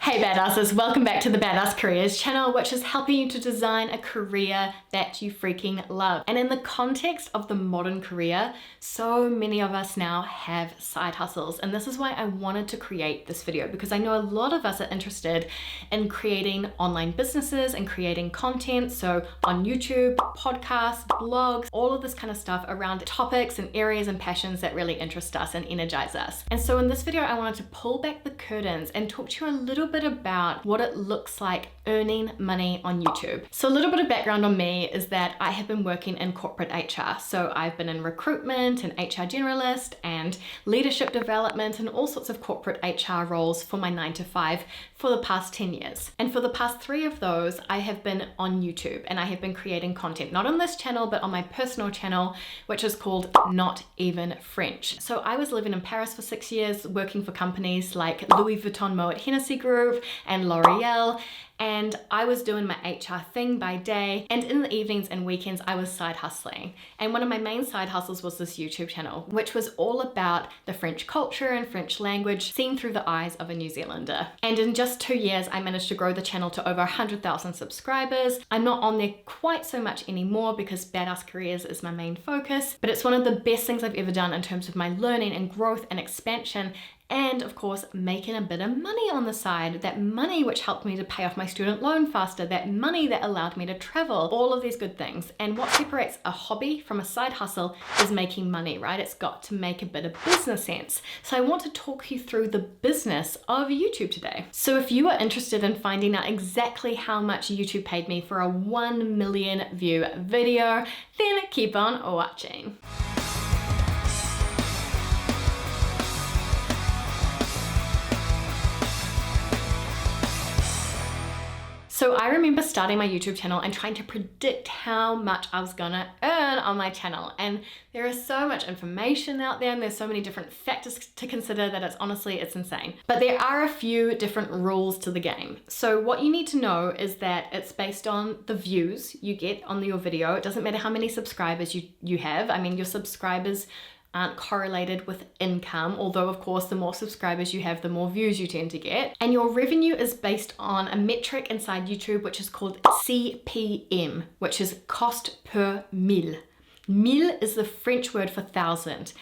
Hey badasses, welcome back to the Badass Careers channel, which is helping you to design a career that you freaking love. And in the context of the modern career, so many of us now have side hustles. And this is why I wanted to create this video, because I know a lot of us are interested in creating online businesses and creating content. So on YouTube, podcasts, blogs, all of this kind of stuff around topics and areas and passions that really interest us and energize us. And so in this video, I wanted to pull back the curtains and talk to you a little bit about what it looks like earning money on YouTube. So a little bit of background on me is that I have been working in corporate HR. So I've been in recruitment and HR generalist and leadership development and all sorts of corporate HR roles for my 9-to-5 for the past 10 years. And for the past 3 of those, I have been on YouTube and I have been creating content, not on this channel, but on my personal channel, which is called Not Even French. So I was living in Paris for 6 years, working for companies like Louis Vuitton Moet Hennessy Group and L'Oreal, and I was doing my HR thing by day, and in the evenings and weekends I was side hustling. And one of my main side hustles was this YouTube channel, which was all about the French culture and French language seen through the eyes of a New Zealander. And in just 2 years I managed to grow the channel to over 100,000 subscribers. I'm not on there quite so much anymore because Badass Careers is my main focus, but it's one of the best things I've ever done in terms of my learning and growth and expansion, and of course making a bit of money on the side. That money which helped me to pay off my student loan faster, that money that allowed me to travel, all of these good things. And what separates a hobby from a side hustle is making money, right? It's got to make a bit of business sense. So I want to talk you through the business of YouTube today. So if you are interested in finding out exactly how much YouTube paid me for a 1 million view video, then keep on watching. So I remember starting my YouTube channel and trying to predict how much I was gonna earn on my channel. And there is so much information out there and there's so many different factors to consider that it's insane. But there are a few different rules to the game. So what you need to know is that it's based on the views you get on your video. It doesn't matter how many subscribers you have. I mean, your subscribers aren't correlated with income, although of course the more subscribers you have, the more views you tend to get. And your revenue is based on a metric inside YouTube which is called CPM, which is cost per mille. Mille is the French word for thousand.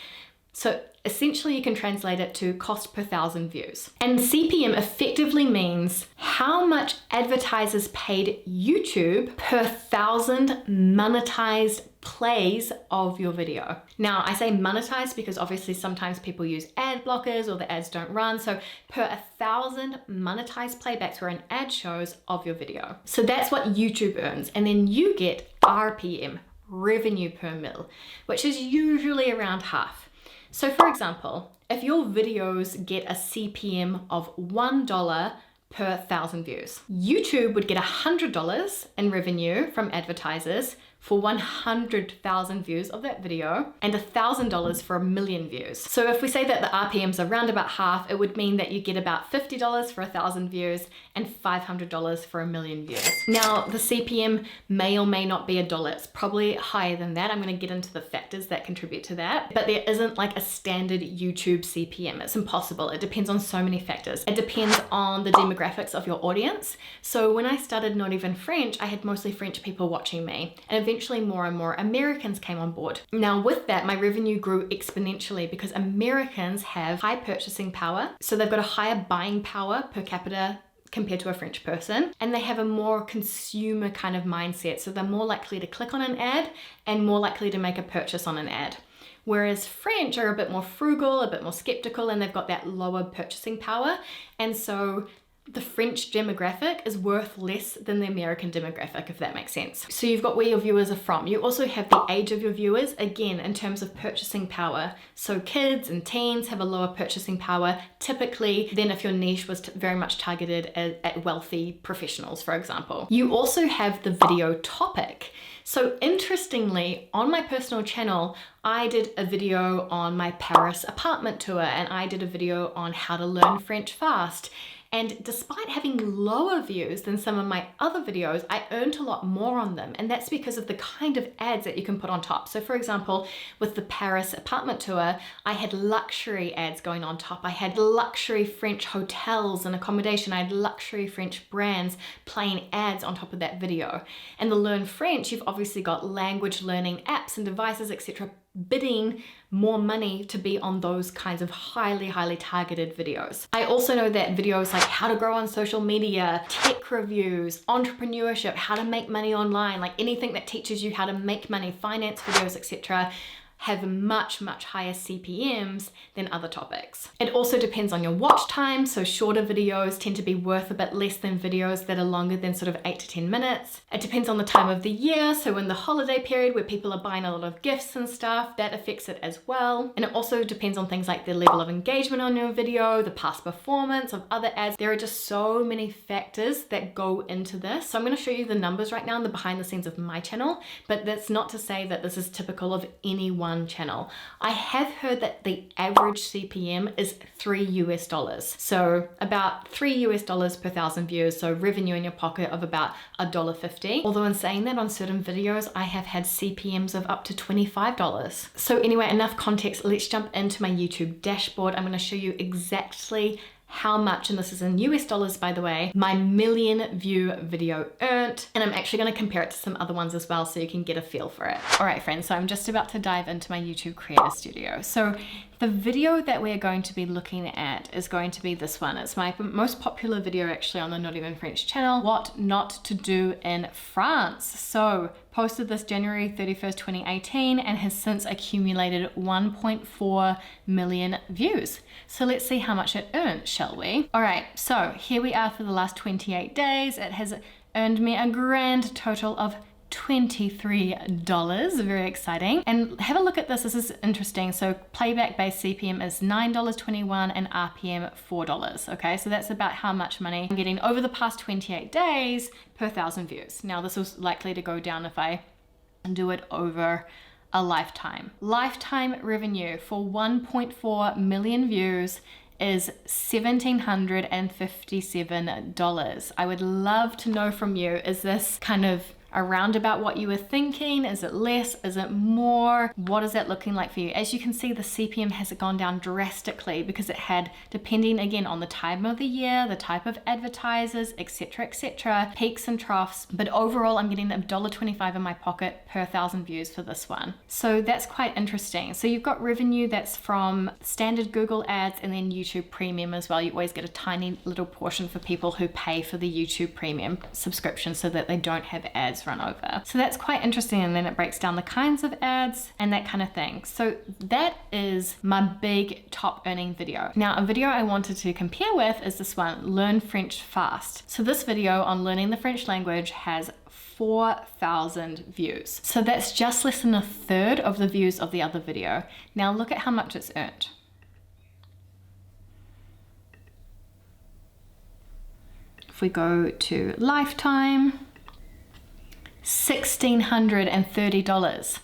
So essentially you can translate it to cost per 1,000 views. And CPM effectively means how much advertisers paid YouTube per 1,000 monetized plays of your video. Now I say monetized because obviously sometimes people use ad blockers or the ads don't run. So per 1,000 monetized playbacks where an ad shows of your video. So that's what YouTube earns. And then you get RPM, revenue per mil, which is usually around half. So for example, if your videos get a CPM of $1 per 1,000 views, YouTube would get $100 in revenue from advertisers for 100,000 views of that video and $1,000 for 1 million views. So if we say that the RPM's around about half, it would mean that you get about $50 for 1,000 views and $500 for 1 million views. Now the CPM may or may not be $1. It's probably higher than that. I'm going to get into the factors that contribute to that, but there isn't like a standard YouTube CPM. It's impossible. It depends on so many factors. It depends on the demographics of your audience. So when I started Not Even French, I had mostly French people watching me, and eventually more and more Americans came on board. Now with that, my revenue grew exponentially because Americans have high purchasing power. So they've got a higher buying power per capita compared to a French person, and they have a more consumer kind of mindset. So they're more likely to click on an ad and more likely to make a purchase on an ad. Whereas French are a bit more frugal, a bit more skeptical, and they've got that lower purchasing power. And so the French demographic is worth less than the American demographic, if that makes sense. So you've got where your viewers are from. You also have the age of your viewers, again, in terms of purchasing power. So kids and teens have a lower purchasing power, typically, than if your niche was very much targeted at wealthy professionals, for example. You also have the video topic. So interestingly, on my personal channel, I did a video on my Paris apartment tour, and I did a video on how to learn French fast. And despite having lower views than some of my other videos, I earned a lot more on them. And that's because of the kind of ads that you can put on top. So for example, with the Paris apartment tour, I had luxury ads going on top. I had luxury French hotels and accommodation. I had luxury French brands playing ads on top of that video. And the Learn French, you've obviously got language learning apps and devices, etc., bidding more money to be on those kinds of highly targeted videos. I also know that videos like how to grow on social media, tech reviews, entrepreneurship, how to make money online, like anything that teaches you how to make money, finance videos, etc., have much higher CPMs than other topics. It also depends on your watch time, so shorter videos tend to be worth a bit less than videos that are longer than sort of 8 to 10 minutes. It depends on the time of the year, so in the holiday period where people are buying a lot of gifts and stuff, that affects it as well. And it also depends on things like the level of engagement on your video, the past performance of other ads. There are just so many factors that go into this. So I'm gonna show you the numbers right now and the behind the scenes of my channel, but that's not to say that this is typical of any one channel. I have heard that the average CPM is $3 US. So about $3 per 1,000 views. So revenue in your pocket of about $1.50. Although in saying that, on certain videos, I have had CPMs of up to $25. So anyway, enough context. Let's jump into my YouTube dashboard. I'm going to show you exactly how much, and this is in US dollars by the way, my million view video earned. And I'm actually going to compare it to some other ones as well so you can get a feel for it. All right, friends, so I'm just about to dive into my YouTube Creator Studio. So the video that we're going to be looking at is going to be this one. It's my most popular video actually on the Not Even French channel, What Not to Do in France. So posted this January 31st, 2018 and has since accumulated 1.4 million views. So let's see how much it earned, shall we? All right, so here we are for the last 28 days. It has earned me a grand total of $23. Very exciting. And have a look at this. This is interesting. So playback based CPM is $9.21 and RPM $4. Okay, so that's about how much money I'm getting over the past 28 days per 1,000 views. Now this is likely to go down if I do it over a lifetime. Lifetime revenue for 1.4 million views is $1,757. I would love to know from you, is this kind of around about what you were thinking? Is it less? Is it more? What is that looking like for you? As you can see, the CPM has gone down drastically because it had, depending again on the time of the year, the type of advertisers, etc., peaks and troughs. But overall, I'm getting $1.25 in my pocket per 1,000 views for this one. So that's quite interesting. So you've got revenue that's from standard Google ads and then YouTube Premium as well. You always get a tiny little portion for people who pay for the YouTube Premium subscription so that they don't have ads run over. So that's quite interesting, and then it breaks down the kinds of ads and that kind of thing. So that is my big top earning video. Now a video I wanted to compare with is this one, Learn French Fast. So this video on learning the French language has 4,000 views. So that's just less than a third of the views of the other video. Now look at how much it's earned. If we go to lifetime, $1,630.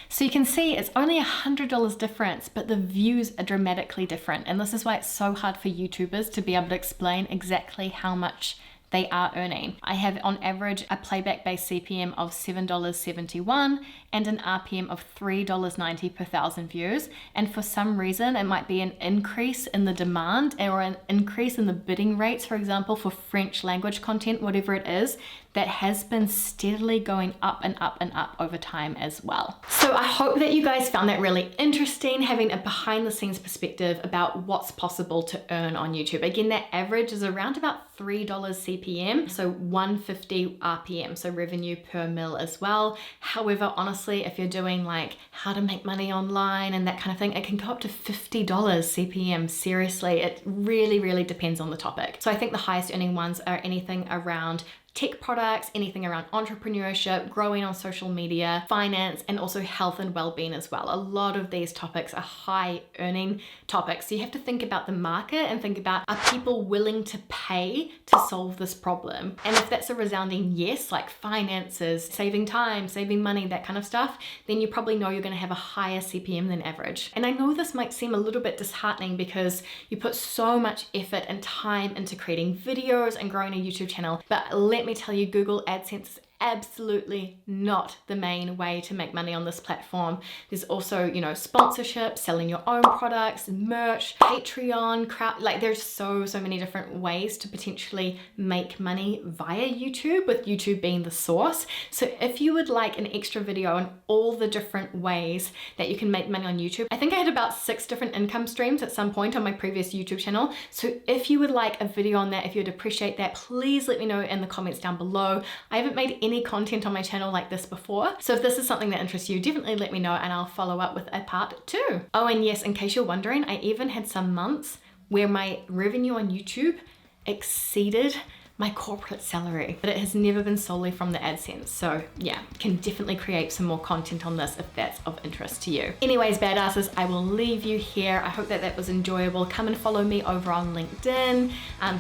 So you can see it's only $100 difference, but the views are dramatically different. And this is why it's so hard for YouTubers to be able to explain exactly how much they are earning. I have on average a playback based CPM of $7.71 and an RPM of $3.90 per 1,000 views. And for some reason, it might be an increase in the demand or an increase in the bidding rates, for example, for French language content, whatever it is, that has been steadily going up and up and up over time as well. So I hope that you guys found that really interesting, having a behind the scenes perspective about what's possible to earn on YouTube. Again, that average is around about $3 CPM, so 150 RPM, so revenue per mil as well. However, honestly, if you're doing like how to make money online and that kind of thing, it can go up to $50 CPM. Seriously, it really depends on the topic. So I think the highest earning ones are anything around tech products, anything around entrepreneurship, growing on social media, finance, and also health and well-being as well. A lot of these topics are high earning topics. So you have to think about the market and think about, are people willing to pay to solve this problem? And if that's a resounding yes, like finances, saving time, saving money, that kind of stuff, then you probably know you're going to have a higher CPM than average. And I know this might seem a little bit disheartening because you put so much effort and time into creating videos and growing a YouTube channel, but let me tell you, Google AdSense is absolutely not the main way to make money on this platform. There's also, you know, sponsorship, selling your own products, merch, Patreon, like there's so many different ways to potentially make money via YouTube, with YouTube being the source. So if you would like an extra video on all the different ways that you can make money on YouTube, I think I had about 6 different income streams at some point on my previous YouTube channel. So if you would like a video on that, if you'd appreciate that, please let me know in the comments down below. I haven't made any content on my channel like this before. So if this is something that interests you, definitely let me know and I'll follow up with a part 2. Oh, and yes, in case you're wondering, I even had some months where my revenue on YouTube exceeded my corporate salary, but it has never been solely from the AdSense. So yeah, can definitely create some more content on this if that's of interest to you. Anyways, badasses, I will leave you here. I hope that that was enjoyable. Come and follow me over on LinkedIn.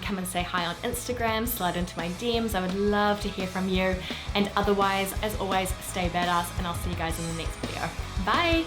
Come and say hi on Instagram, slide into my DMs. I would love to hear from you. And otherwise, as always, stay badass and I'll see you guys in the next video. Bye.